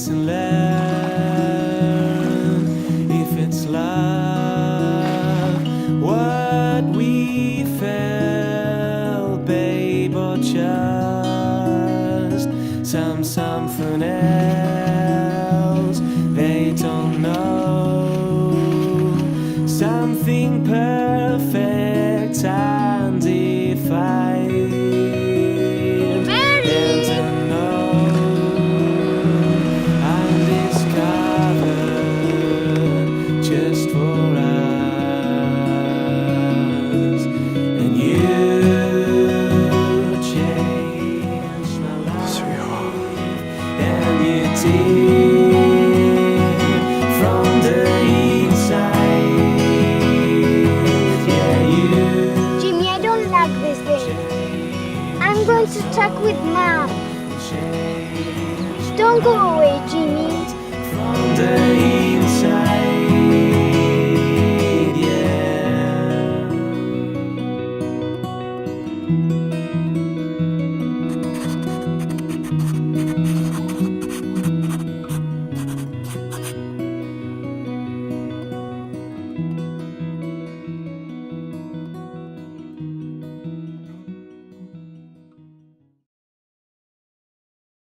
and learn if it's love what we felt, babe, or just something else they don't know. Something perfect and defined. And to know I'm discovered just for us. And you changed my life, Sweetheart. and you did from the inside. Yeah, you Jimmy, I don't like this game. I'm going to talk with Mom. changed Don't go away, Jimmy. from the inside.